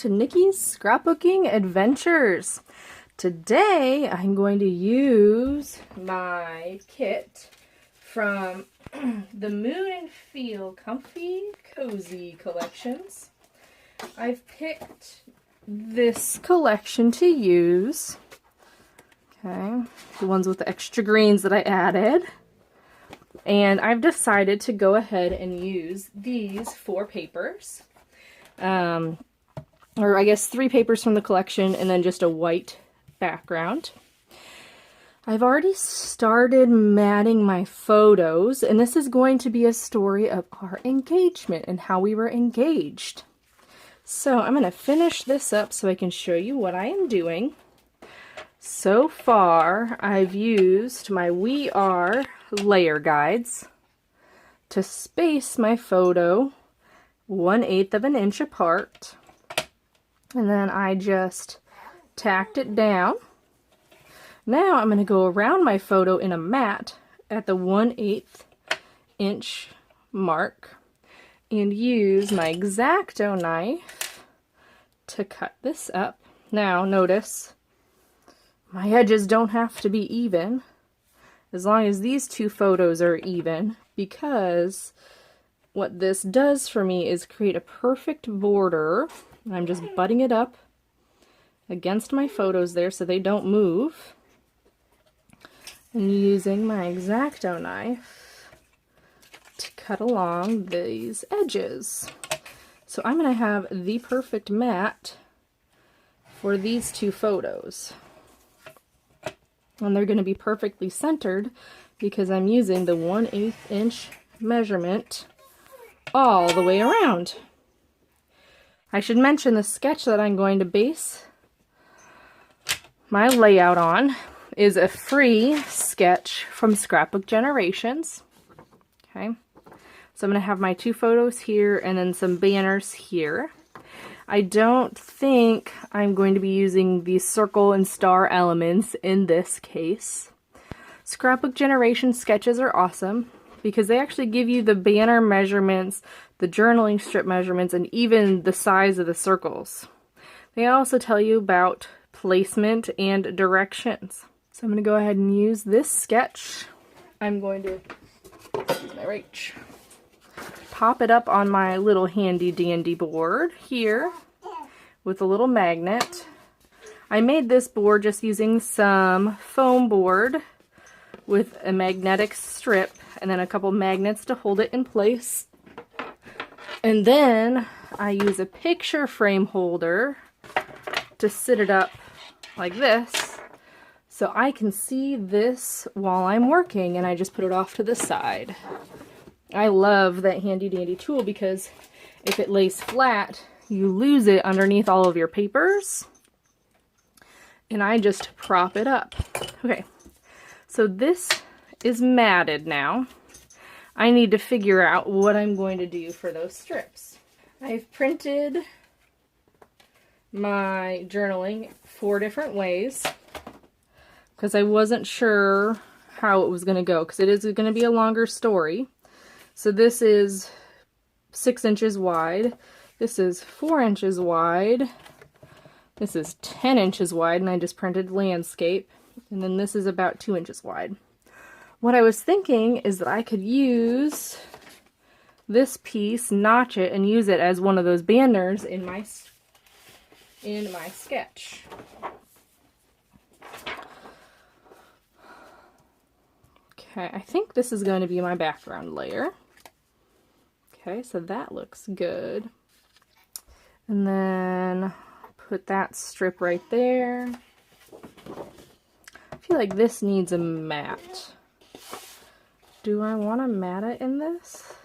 to Nikki's Scrapbooking Adventures. Today I'm going to use my kit from the Moon and Feel Comfy Cozy collections. I've picked this collection to use. Okay, the ones with the extra greens that I added. And I've decided to go ahead and use these 4 papers. Or I guess 3 papers from the collection and then just a white background. I've already started matting my photos, and this is going to be a story of our engagement and how we were engaged. So I'm going to finish this up so I can show you what I am doing. So far, I've used my We Are layer guides to space my photo 1/8 of an inch apart, and then I just tacked it down. Now I'm going to go around my photo in a mat at the 1/8 inch mark and use my X-Acto knife to cut this up. Now notice my edges don't have to be even as long as these 2 photos are even, because what this does for me is create a perfect border. I'm just butting it up against my photos there so they don't move, and using my X-Acto knife to cut along these edges. So I'm going to have the perfect mat for these 2 photos. And they're going to be perfectly centered because I'm using the 1/8 inch measurement all the way around. I should mention the sketch that I'm going to base my layout on is a free sketch from Scrapbook Generations. Okay, so I'm going to have my 2 photos here and then some banners here. I don't think I'm going to be using these circle and star elements in this case. Scrapbook Generation sketches are awesome because they actually give you the banner measurements, the journaling strip measurements, and even the size of the circles. They also tell you about placement and directions. So I'm going to go ahead and use this sketch. I'm going to use my rake. Pop it up on my little handy dandy board here with a little magnet. I made this board just using some foam board with a magnetic strip and then a couple magnets to hold it in place. And then I use a picture frame holder to sit it up like this so I can see this while I'm working, and I just put it off to the side. I love that handy dandy tool because if it lays flat, you lose it underneath all of your papers. And I just prop it up. Okay, so this is matted now. I need to figure out what I'm going to do for those strips. I've printed my journaling 4 different ways because I wasn't sure how it was going to go, because it is going to be a longer story. So this is 6 inches wide, this is 4 inches wide, this is 10 inches wide, and I just printed landscape, and then this is about 2 inches wide. What I was thinking is that I could use this piece, notch it, and use it as one of those banners in my sketch. Okay, I think this is going to be my background layer. Okay, so that looks good. And then put that strip right there. I feel like this needs a mat. Do I want to mat it in this?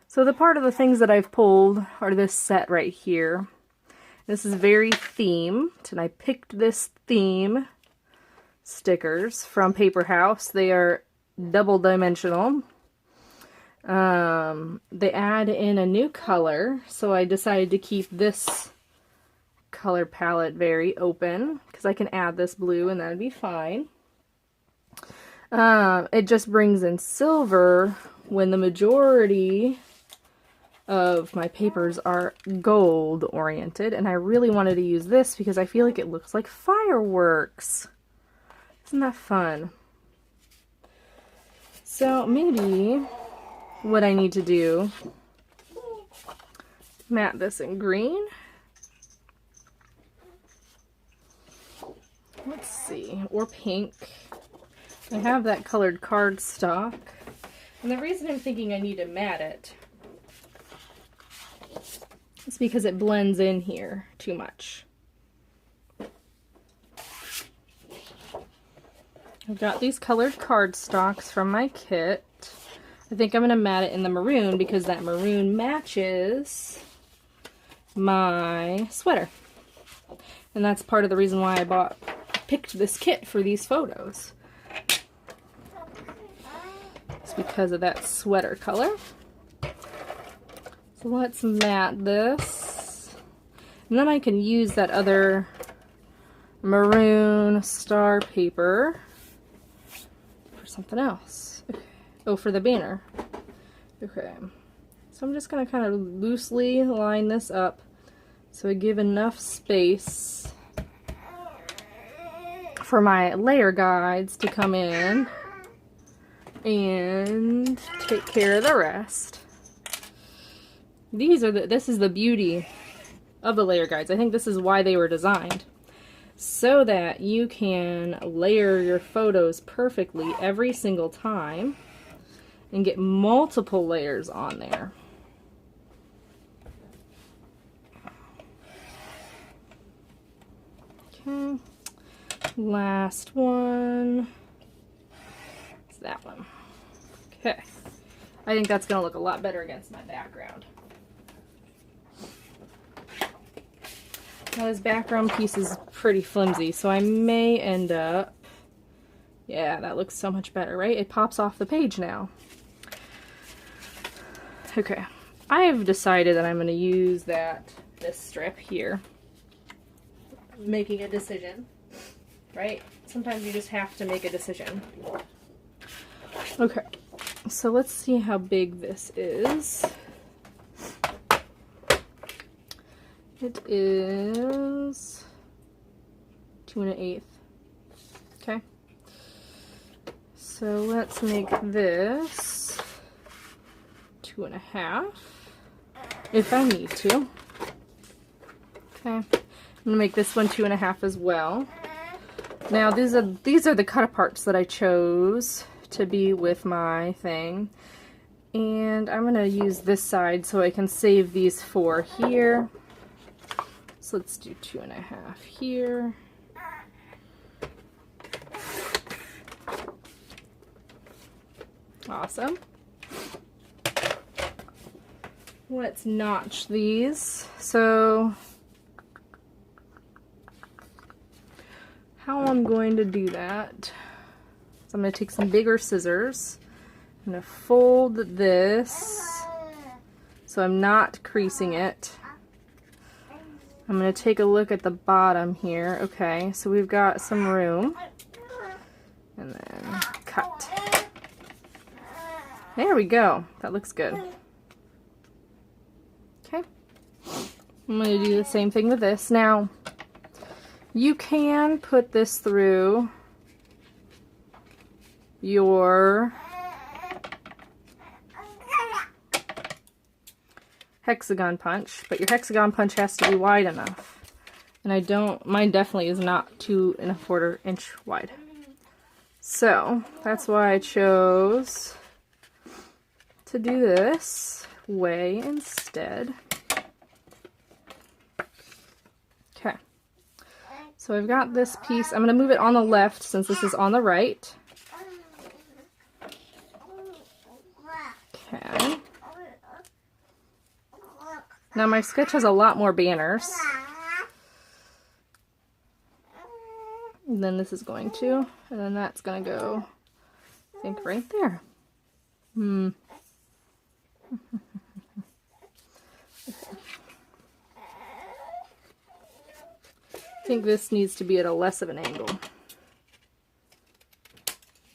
So the part of the things that I've pulled are this set right here. This is very themed, and I picked this theme stickers from Paper House. They are double dimensional. They add in a new color, so I decided to keep this color palette very open because I can add this blue and that'd be fine. It just brings in silver when the majority of my papers are gold oriented, and I really wanted to use this because I feel like it looks like fireworks. Isn't that fun? So maybe what I need to do, matte this in green. Let's see, or pink. I have that colored cardstock. And the reason I'm thinking I need to matte it is because it blends in here too much. I've got these colored cardstocks from my kit. I think I'm going to matte it in the maroon because that maroon matches my sweater. And that's part of the reason why I picked this kit for these photos. It's because of that sweater color. So let's matte this. And then I can use that other maroon star paper for something else. Oh, for the banner. Okay. So I'm just going to kind of loosely line this up so I give enough space for my layer guides to come in and take care of the rest. This is the beauty of the layer guides. I think this is why they were designed. So that you can layer your photos perfectly every single time and get multiple layers on there. Okay, last one. It's that one. Okay, I think that's going to look a lot better against my background. Now this background piece is pretty flimsy, so I may end up... Yeah, that looks so much better, right? It pops off the page now. Okay, I've decided that I'm going to use this strip here. Making a decision, right? Sometimes you just have to make a decision. Okay, so let's see how big this is. It is 2 1/8. Okay. So let's make this 2 1/2 if I need to. Okay. I'm gonna make this one 2 1/2 as well. Now these are the cut aparts that I chose to be with my thing. And I'm gonna use this side so I can save these 4 here. So let's do 2 1/2 here. Awesome. Let's notch these. So how I'm going to do that, so I'm going to take some bigger scissors. I'm going to fold this so I'm not creasing it. I'm going to take a look at the bottom here. Okay, so we've got some room. And then cut. There we go. That looks good. Okay. I'm going to do the same thing with this. Now, you can put this through your hexagon punch, but your hexagon punch has to be wide enough. And mine definitely is not 2 1/4 inch wide. So that's why I chose to do this way instead. Okay. So I've got this piece. I'm going to move it on the left since this is on the right. Okay. Now my sketch has a lot more banners. And then this is going to, and then that's going to go, I think, right there. Okay. I think this needs to be at a less of an angle.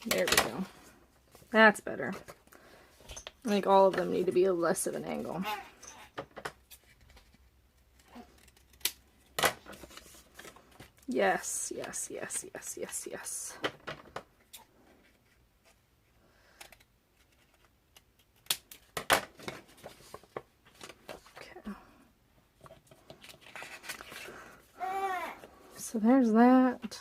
There we go. That's better. I think all of them need to be a less of an angle. Yes, yes, yes, yes, yes, yes. Okay. So there's that.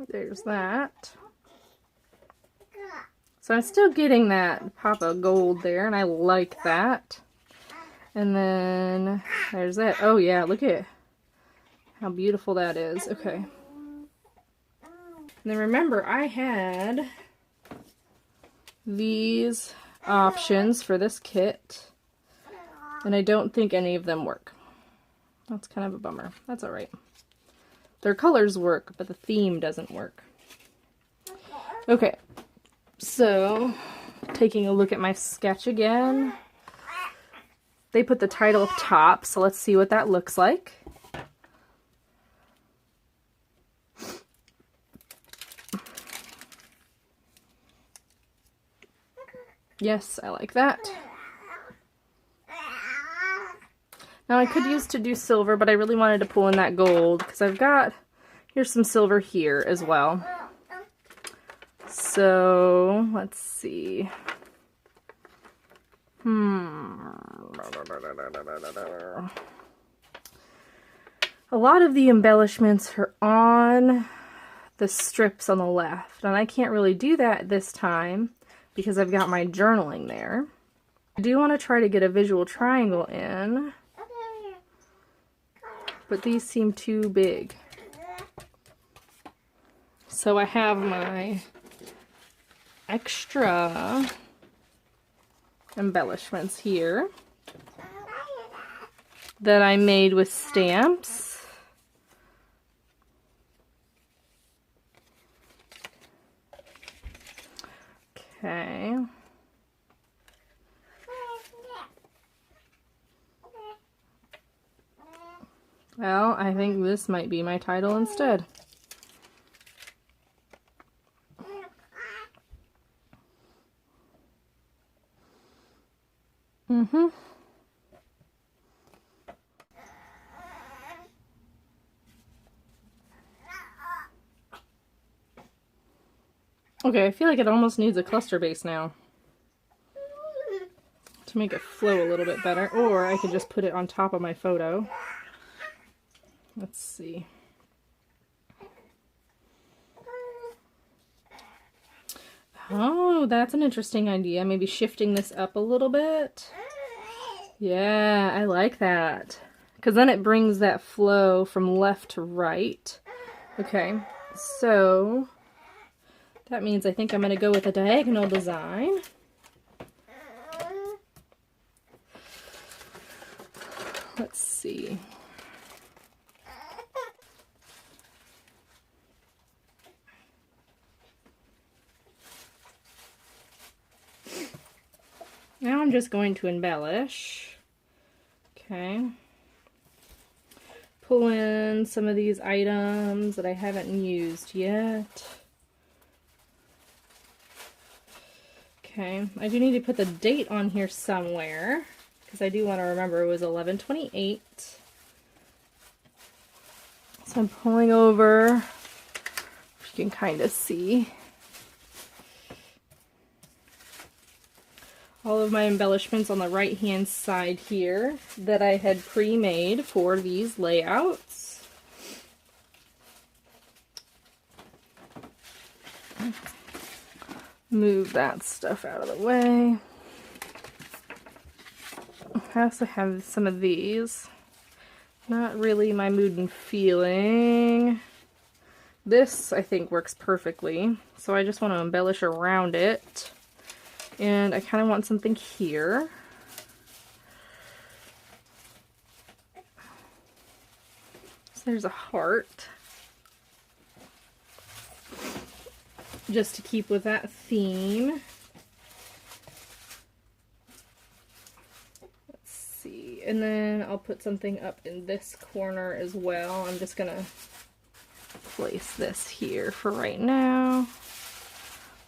There's that. So I'm still getting that pop of gold there, and I like that. And then there's that. Oh yeah, look at how beautiful that is. Okay. And then remember, I had these options for this kit, and I don't think any of them work. That's kind of a bummer. That's alright. Their colors work, but the theme doesn't work. Okay, so taking a look at my sketch again. They put the title up top, so let's see what that looks like. Yes, I like that. Now I could use to do silver, but I really wanted to pull in that gold because I've got, here's some silver here as well. So let's see. A lot of the embellishments are on the strips on the left, and I can't really do that this time because I've got my journaling there. I do want to try to get a visual triangle in, but these seem too big. So I have my extra embellishments here that I made with stamps. Okay. Well, I think this might be my title instead. Okay, I feel like it almost needs a cluster base now to make it flow a little bit better, or I could just put it on top of my photo. Let's see. Oh, that's an interesting idea. Maybe shifting this up a little bit. Yeah, I like that. Because then it brings that flow from left to right. Okay, so that means I think I'm going to go with a diagonal design. Let's see. Now I'm just going to embellish. Okay. Pull in some of these items that I haven't used yet. Okay, I do need to put the date on here somewhere because I do want to remember it was 11/28. So I'm pulling over, if you can kind of see. All of my embellishments on the right hand side here that I had pre-made for these layouts. Move that stuff out of the way. I also have some of these. Not really my mood and feeling. This I think works perfectly, so I just want to embellish around it. And I kind of want something here. So there's a heart. Just to keep with that theme. Let's see. And then I'll put something up in this corner as well. I'm just going to place this here for right now.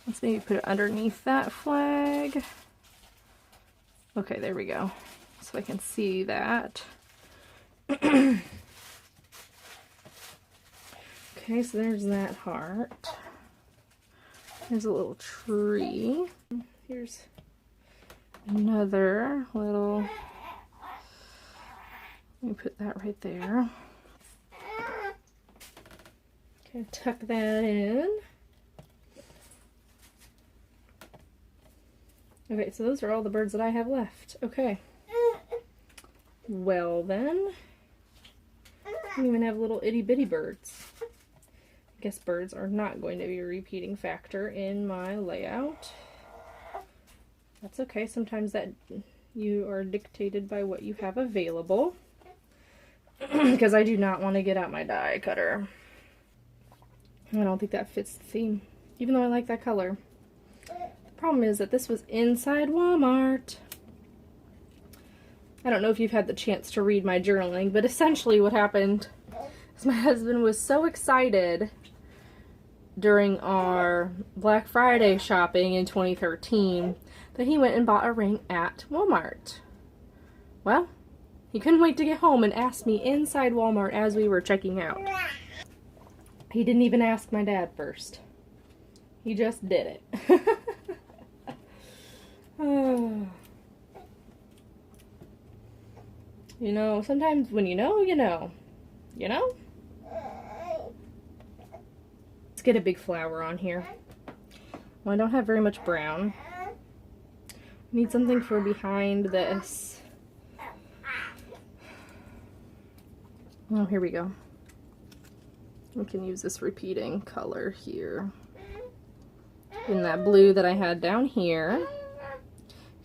Let's maybe put it underneath that flag. Okay, there we go. So I can see that. Okay, so there's that heart. There's a little tree. Here's another little, let me put that right there. Okay, tuck that in. Okay, so those are all the birds that I have left. Okay. Well then, I don't even have little itty bitty birds. I guess birds are not going to be a repeating factor in my layout. That's okay, sometimes that you are dictated by what you have available. Because I do not want to get out my die cutter. I don't think that fits the theme, even though I like that color. The problem is that this was inside Walmart. I don't know if you've had the chance to read my journaling, but essentially what happened is my husband was so excited during our Black Friday shopping in 2013 that he went and bought a ring at Walmart. Well, he couldn't wait to get home and asked me inside Walmart as we were checking out. He didn't even ask my dad first. He just did it. Oh. You know, sometimes when you know, you know. You know? Let's get a big flower on here. Well, I don't have very much brown. I need something for behind this. Oh, here we go. We can use this repeating color here. In that blue that I had down here.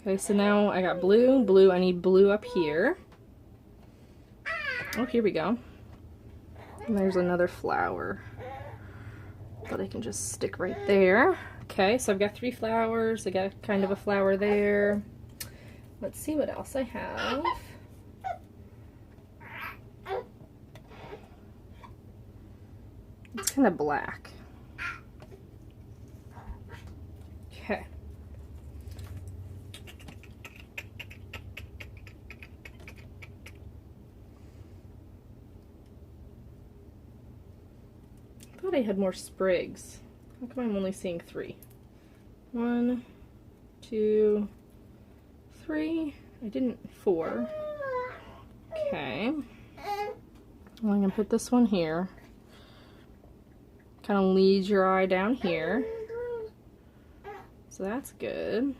Okay, so now I got blue, blue, I need blue up here. Oh, here we go. And there's another flower that I can just stick right there. Okay, so I've got 3 flowers. I got kind of a flower there. Let's see what else I have. It's kind of black. Okay. I thought I had more sprigs. How come I'm only seeing 3? 1, 2, 3. I didn't 4. Okay. Well, I'm gonna put this one here. Kind of leads your eye down here. So that's good.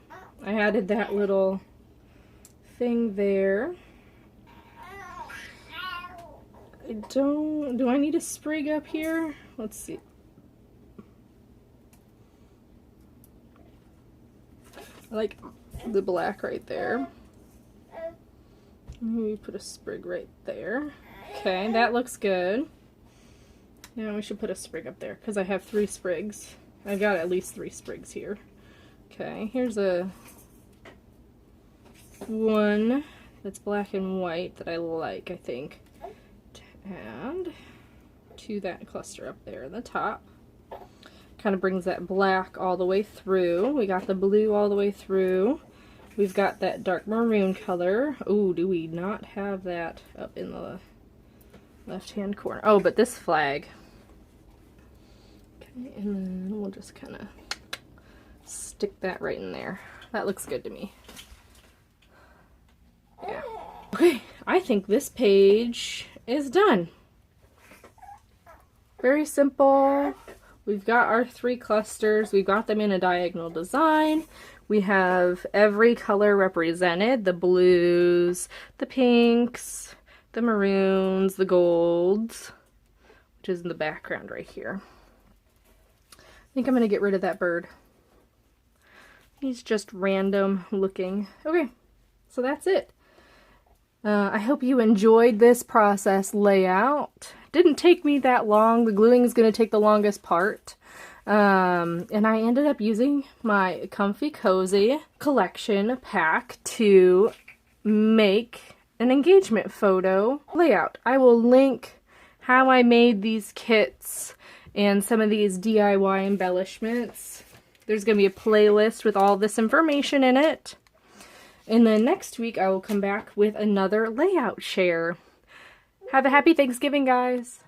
I added that little thing there. Do I need a sprig up here? Let's see. I like the black right there. Maybe put a sprig right there. Okay, that looks good. Now we should put a sprig up there because I have 3 sprigs. I've got at least 3 sprigs here. Okay, here's a one that's black and white that I like, I think, to add to that cluster up there in the top. Kind of brings that black all the way through. We got the blue all the way through. We've got that dark maroon color. Oh, do we not have that up in the left-hand corner? Oh, but this flag. Okay, and then we'll just kind of stick that right in there. That looks good to me. Yeah. Okay, I think this page is done. Very simple. We've got our 3 clusters. We've got them in a diagonal design. We have every color represented. The blues, the pinks, the maroons, the golds, which is in the background right here. I think I'm going to get rid of that bird. He's just random looking. Okay, so that's it. I hope you enjoyed this process layout. Didn't take me that long. The gluing is going to take the longest part. And I ended up using my Comfy Cozy collection pack to make an engagement photo layout. I will link how I made these kits and some of these DIY embellishments. There's going to be a playlist with all this information in it. And then next week I will come back with another layout share. Have a happy Thanksgiving, guys.